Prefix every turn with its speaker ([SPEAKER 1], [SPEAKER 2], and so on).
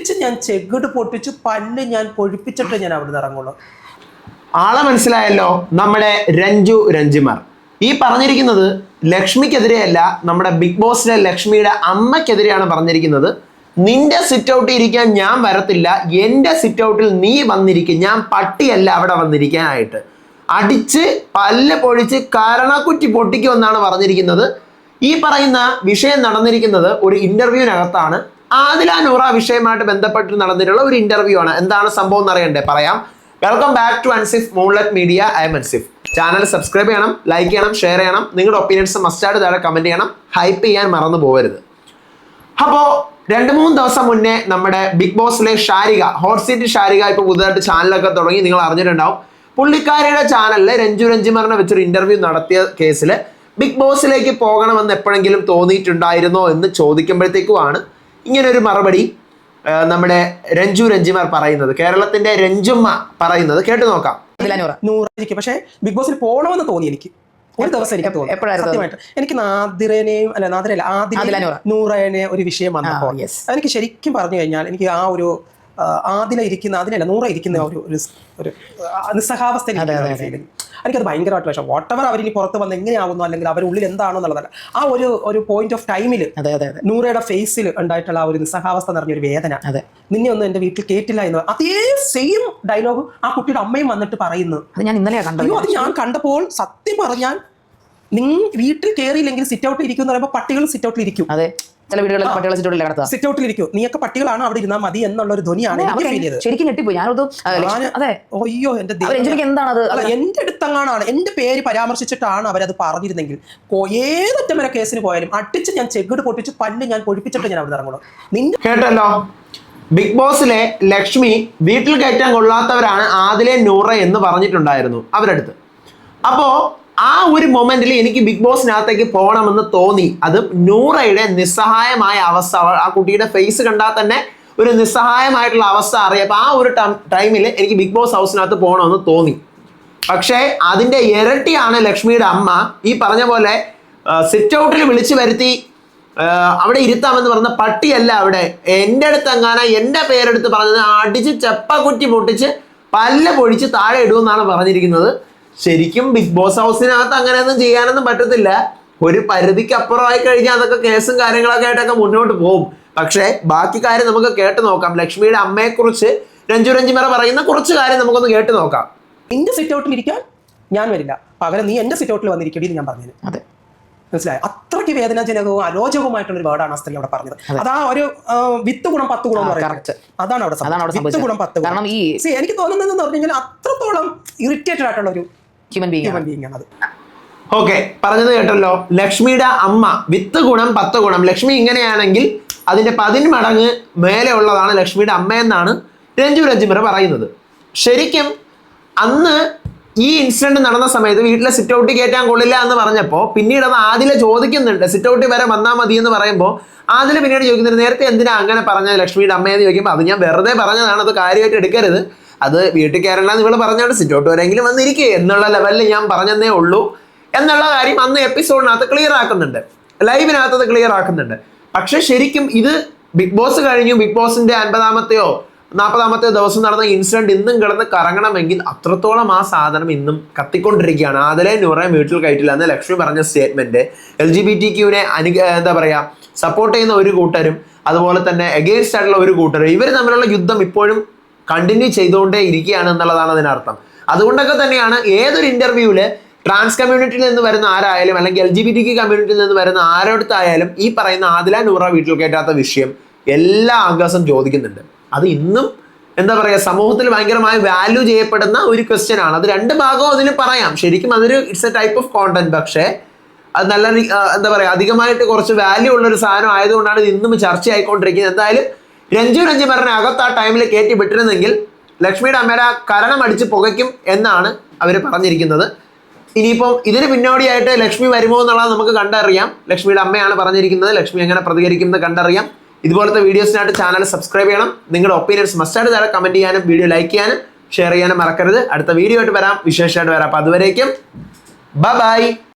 [SPEAKER 1] അടിച്ച് ഞാൻ ചെകിട് പൊട്ടിച്ച് പല്ല് ഞാൻ പൊഴിപ്പിച്ചിട്ട് ഞാൻ അവിടെ നിന്ന് ഇറങ്ങുള്ളൂ.
[SPEAKER 2] ആളെ മനസ്സിലായല്ലോ, നമ്മുടെ രഞ്ജിമാർ. ഈ പറഞ്ഞിരിക്കുന്നത് ലക്ഷ്മിക്കെതിരെയല്ല, നമ്മുടെ ബിഗ് ബോസിലെ ലക്ഷ്മിയുടെ അമ്മയ്ക്കെതിരെയാണ് പറഞ്ഞിരിക്കുന്നത്. നിന്റെ സിറ്റ് ഔട്ടിൽ ഇരിക്കാൻ ഞാൻ വരത്തില്ല, എൻ്റെ സിറ്റ് ഔട്ടിൽ നീ വന്നിരിക്കും, ഞാൻ പട്ടിയല്ല അവിടെ വന്നിരിക്കാനായിട്ട്, അടിച്ച് പല്ല് പൊഴിച്ച് കരണക്കുറ്റി പൊട്ടിക്കുമെന്നാണ് പറഞ്ഞിരിക്കുന്നത്. ഈ പറയുന്ന വിഷയം നടന്നിരിക്കുന്നത് ഒരു ഇന്റർവ്യൂവിനകത്താണ്. ആദില നൂറ വിഷയമായിട്ട് ബന്ധപ്പെട്ട് നടന്നിട്ടുള്ള ഒരു ഇന്റർവ്യൂ ആണ്. എന്താണ് സംഭവം എന്ന് അറിയണ്ടേ? പറയാം. Welcome back to Ansif moonlight media. I'm Ansif. Channel subscribe ചെയ്യണം, ലൈക്ക് ചെയ്യണം, ഷെയർ ചെയ്യണം. നിങ്ങളുടെ ഒപ്പീനിയൻസ് മസ്റ്റായിട്ട് താഴെ കമന്റ് ചെയ്യണം. ഹൈപ്പ് ചെയ്യാൻ മറന്നു പോകരുത്. അപ്പോൾ 2-3 ദിവസം മുന്നേ നമ്മുടെ ബിഗ് ബോസിലെ ഷാരിക, ഹോട്ട് സീറ്റ് ഷാരിക ഇപ്പോൾ പുതുതായിട്ട് ചാനലൊക്കെ തുടങ്ങി. നിങ്ങൾ അറിഞ്ഞിട്ടുണ്ടാവും. പുള്ളിക്കാരിയുടെ ചാനലിൽ രഞ്ജിമാറിനെ വെച്ചൊരു ഇന്റർവ്യൂ നടത്തിയ കേസിൽ ബിഗ് ബോസിലേക്ക് പോകണമെന്ന് എപ്പോഴെങ്കിലും തോന്നിയിട്ടുണ്ടായിരുന്നോ എന്ന് ചോദിക്കുമ്പോഴത്തേക്കുമാണ് ഇങ്ങനൊരു മറുപടി നമ്മുടെ രഞ്ജിമാർ പറയുന്നത്. കേരളത്തിന്റെ രഞ്ജുമ്മ പറയുന്നത് കേട്ടു നോക്കാം.
[SPEAKER 1] പക്ഷേ ബിഗ് ബോസിൽ പോകണമെന്ന് തോന്നി എനിക്ക് ഒരു ദിവസം. എനിക്ക് തോന്നി എനിക്ക് നൂറേനെ ഒരു വിഷയം വന്നപ്പോൾ എനിക്ക് ശരിക്കും പറഞ്ഞു കഴിഞ്ഞാൽ എനിക്ക് ആ ഒരു നൂറ ഇരിക്കുന്ന ഒരു നിസ്സഹാവസ്ഥ എനിക്കത് ഭയങ്കരമായിട്ട് വിഷം. വാട്ടെവർ അവരിനി പുറത്ത് വന്ന് എങ്ങനെയാവുന്നു അല്ലെങ്കിൽ അവരുടെ ഉള്ളിൽ എന്താണോ എന്നുള്ളതല്ല, ആ ഒരു പോയിന്റ് ഓഫ് ടൈമിൽ നൂറയുടെ ഫേസിൽ ഉണ്ടായിട്ടുള്ള ആ ഒരു നിസ്സഹാവസ്ഥ നിറഞ്ഞൊരു വേദന, നിന്നെ ഒന്നും എന്റെ വീട്ടിൽ കേട്ടില്ല എന്ന് അതേ സെയിം ഡയലോഗ് ആ കുട്ടിയുടെ അമ്മയും വന്നിട്ട് പറയുന്നു. അത് ഞാൻ കണ്ടപ്പോൾ സത്യം പറഞ്ഞാൽ വീട്ടിൽ കയറിയില്ലെങ്കിൽ സിറ്റ് ഔട്ടിൽ ഇരിക്കും എന്ന് പറയുമ്പോൾ പട്ടികൾ സിറ്റ് ഔട്ടിൽ ഇരിക്കും. സിറ്റ് ഔട്ടിൽ ഇരിക്കും. നീയൊക്കെ പട്ടികളാണ്, അവിടെ ഇരുന്നാൽ മതി എന്നുള്ള ഒരു ധ്വനിയാണ്
[SPEAKER 3] ശരിക്കും ഞെട്ടിപ്പോയി.
[SPEAKER 1] അയ്യോ എന്റെ അടുത്തങ്ങാനാണ് എന്റെ പേര് പരാമർശിച്ചിട്ടാണ് അവരത് പറഞ്ഞിരുന്നെങ്കിൽ ഏതറ്റം വരെ കേസിന് പോയാലും അടിച്ച് ഞാൻ ചെകിട് പൊട്ടിച്ച് പല്ല് ഞാൻ പൊഴിപ്പിച്ചിട്ട് ഞാൻ അവിടെ ഇറങ്ങുള്ളൂ.
[SPEAKER 2] കേട്ടല്ലോ, ബിഗ് ബോസിലെ ലക്ഷ്മി വീട്ടിൽ കയറ്റാൻ കൊള്ളാത്തവരാണ് ആദിലെ നൂറ എന്ന് പറഞ്ഞിട്ടുണ്ടായിരുന്നു അവരടുത്ത്. അപ്പോ ആ ഒരു മൊമെന്റിൽ എനിക്ക് ബിഗ് ബോസിനകത്തേക്ക് പോകണമെന്ന് തോന്നി. അത് നൂറയുടെ നിസ്സഹായമായ അവസ്ഥ, ആ കുട്ടിയുടെ ഫേസ് കണ്ടാൽ തന്നെ ഒരു നിസ്സഹായമായിട്ടുള്ള അവസ്ഥ അറിയാം. അപ്പൊ ആ ഒരു ടൈമിൽ എനിക്ക് ബിഗ് ബോസ് ഹൗസിനകത്ത് പോകണമെന്ന് തോന്നി. പക്ഷേ അതിന്റെ ഇരട്ടിയാണ് ലക്ഷ്മിയുടെ അമ്മ ഈ പറഞ്ഞ പോലെ സിറ്റ് ഔട്ടിൽ വിളിച്ചു വരുത്തി അവിടെ ഇരുത്താമെന്ന് പറഞ്ഞ പട്ടിയല്ല അവിടെ എൻ്റെ അടുത്ത് എങ്ങാനും എൻ്റെ പേരെടുത്ത് പറഞ്ഞത് അടിച്ച് ചെപ്പക്കുറ്റി പൊട്ടിച്ച് പല്ല് പൊഴിച്ച് താഴെ ഇടുമെന്നാണ് പറഞ്ഞിരിക്കുന്നത്. ശരിക്കും ബിഗ് ബോസ് ഹൗസിനകത്ത് അങ്ങനെയൊന്നും ചെയ്യാനൊന്നും പറ്റത്തില്ല. ഒരു പരിധിക്ക് അപ്പുറമായി കഴിഞ്ഞാൽ അതൊക്കെ കേസും കാര്യങ്ങളൊക്കെ ആയിട്ടൊക്കെ മുന്നോട്ട് പോകും. പക്ഷേ ബാക്കി കാര്യം നമുക്ക് കേട്ട് നോക്കാം. ലക്ഷ്മിയുടെ അമ്മയെക്കുറിച്ച് രഞ്ജിമാർ പറയുന്ന കുറച്ച് കാര്യം നമുക്കൊന്ന് കേട്ട് നോക്കാം.
[SPEAKER 1] നിന്റെ സിറ്റ് ഔട്ടിൽ ഇരിക്കാൻ ഞാൻ വരില്ല, പകരം നീ എന്റെ സിറ്റ് ഔട്ടിൽ വന്നിരിക്കടി ഞാൻ പറഞ്ഞത്. അതെ, മനസ്സിലായി. അത്രയ്ക്ക് വേദനാജനകവും അരോചകവുമായിട്ടുള്ള ഒരു വേർഡാണ് ആ സ്ത്രീ അവിടെ പറഞ്ഞത്. അതാ ഒരു 10 ഗുണം 10 ഗുണം എന്ന് പറയുന്നത് അതാണ് അവിടെ 10 ഗുണം 10 ഗുണം. എനിക്ക് തോന്നുന്നതെന്ന് പറഞ്ഞു കഴിഞ്ഞാൽ അത്രത്തോളം ഇറിറ്റേറ്റഡ് ആയിട്ടുള്ള ഒരു ഹ്യൂമൻ ബീയിങ് ആണ് അത്.
[SPEAKER 2] ഓക്കെ, പറഞ്ഞത് കേട്ടല്ലോ. ലക്ഷ്മിയുടെ അമ്മ 10 ഗുണം 10 ഗുണം. ലക്ഷ്മി ഇങ്ങനെയാണെങ്കിൽ അതിന്റെ 10 മടങ്ങ് മേലെ ഉള്ളതാണ് ലക്ഷ്മിയുടെ അമ്മയെന്നാണ് രഞ്ജിമാർ പറയുന്നത്. ശരിക്കും അന്ന് ഈ ഇൻസിഡന്റ് നടന്ന സമയത്ത് വീട്ടിലെ സിറ്റ് ഔട്ടിൽ കയറ്റാൻ കൊള്ളില്ല എന്ന് പറഞ്ഞപ്പോൾ പിന്നീട് അത് ആദില ചോദിക്കുന്നുണ്ട്. സിറ്റ് ഔട്ടിൽ വരെ വന്നാൽ മതി എന്ന് പറയുമ്പോൾ ആദില പിന്നീട് ചോദിക്കുന്നുണ്ട്, നേരത്തെ എന്തിനാ അങ്ങനെ പറഞ്ഞത് ലക്ഷ്മിയുടെ അമ്മയെന്ന് ചോദിക്കുമ്പോൾ അത് ഞാൻ വെറുതെ പറഞ്ഞതാണ്, അത് കാര്യമായിട്ട് എടുക്കരുത്, അത് വീട്ടിൽ കയറണ്ടെന്ന് ഇവള് പറഞ്ഞോണ്ട് സിറ്റ് ഔട്ട് വരെങ്കിലും വന്നിരിക്കുക എന്നുള്ള ലെവലിൽ ഞാൻ പറഞ്ഞതേ ഉള്ളൂ എന്നുള്ള കാര്യം അന്ന് എപ്പിസോഡിനകത്ത് ക്ലിയർ ആക്കുന്നുണ്ട്, ലൈവിനകത്ത് ക്ലിയർ ആക്കുന്നുണ്ട്. പക്ഷെ ശരിക്കും ഇത് ബിഗ് ബോസ് കഴിഞ്ഞു, ബിഗ് ബോസിന്റെ 50-ാമത്തെയോ 40-ാമത്തെയോ ദിവസം നടന്ന ഇൻസിഡന്റ് ഇന്നും കിടന്ന് കറങ്ങണമെങ്കിൽ അത്രത്തോളം ആ സാധനം ഇന്നും കത്തിക്കൊണ്ടിരിക്കുകയാണ്. ആദിലെ നൂറേയും വീട്ടിൽ കയറ്റില്ല എന്ന് ലക്ഷ്മി പറഞ്ഞ സ്റ്റേറ്റ്മെന്റ് LGBTQ-നെ എന്താ പറയാ സപ്പോർട്ട് ചെയ്യുന്ന ഒരു കൂട്ടരും അതുപോലെ തന്നെ എഗെയിൻസ്റ്റ് ആയിട്ടുള്ള ഒരു കൂട്ടരും ഇവർ തമ്മിലുള്ള യുദ്ധം ഇപ്പോഴും കണ്ടിന്യൂ ചെയ്തുകൊണ്ടേ ഇരിക്കുകയാണ് എന്നുള്ളതാണ് അതിനർത്ഥം. അതുകൊണ്ടൊക്കെ തന്നെയാണ് ഏതൊരു ഇന്റർവ്യൂവില് ട്രാൻസ് കമ്മ്യൂണിറ്റിയിൽ നിന്ന് വരുന്ന ആരായാലും അല്ലെങ്കിൽ LGBTQ കമ്മ്യൂണിറ്റിയിൽ നിന്ന് വരുന്ന ആരോടത്തായാലും ഈ പറയുന്ന ആദില നൂറ വീട്ടിൽ കയറ്റാത്ത വിഷയം എല്ലാ ആകാശം ചോദിക്കുന്നുണ്ട്. അത് ഇന്നും എന്താ പറയുക സമൂഹത്തിൽ ഭയങ്കരമായി വാല്യൂ ചെയ്യപ്പെടുന്ന ഒരു ക്വസ്റ്റ്യൻ ആണ്. അത് 2 ഭാഗവും അതിന് പറയാം. ശരിക്കും അതൊരു it's A type of content. പക്ഷേ അത് നല്ല എന്താ പറയുക അധികമായിട്ട് കുറച്ച് വാല്യൂ ഉള്ളൊരു സാധനം ആയതുകൊണ്ടാണ് ഇത് ഇന്നും ചർച്ചയായിക്കൊണ്ടിരിക്കുന്നത്. എന്തായാലും രഞ്ജിമാറിനെ അകത്ത് ആ ടൈമിൽ കയറ്റി വിട്ടിരുന്നെങ്കിൽ ലക്ഷ്മിയുടെ അമ്മയുടെ കരണം അടിച്ച് പുകയ്ക്കും എന്നാണ് അവർ പറഞ്ഞിരിക്കുന്നത്. ഇനിയിപ്പം ഇതിന് പിന്നോടിയായിട്ട് ലക്ഷ്മി വരുമോ എന്നുള്ളത് നമുക്ക് കണ്ടറിയാം. ലക്ഷ്മിയുടെ അമ്മയാണ് പറഞ്ഞിരിക്കുന്നത്. ലക്ഷ്മി എങ്ങനെ പ്രതികരിക്കുന്നത് കണ്ടറിയാം. ഇതുപോലത്തെ വീഡിയോസിനായിട്ട് ചാനൽ സബ്സ്ക്രൈബ് ചെയ്യണം. നിങ്ങളുടെ ഒപ്പീനിയൻസ് മസ്റ്റായിട്ട് താഴെ കമന്റ് ചെയ്യാനും വീഡിയോ ലൈക്ക് ചെയ്യാനും ഷെയർ ചെയ്യാനും മറക്കരുത്. അടുത്ത വീഡിയോ ആയിട്ട് വരാം, വിശേഷമായിട്ട് വരാം. അപ്പോൾ അതുവരേക്കും ബൈ.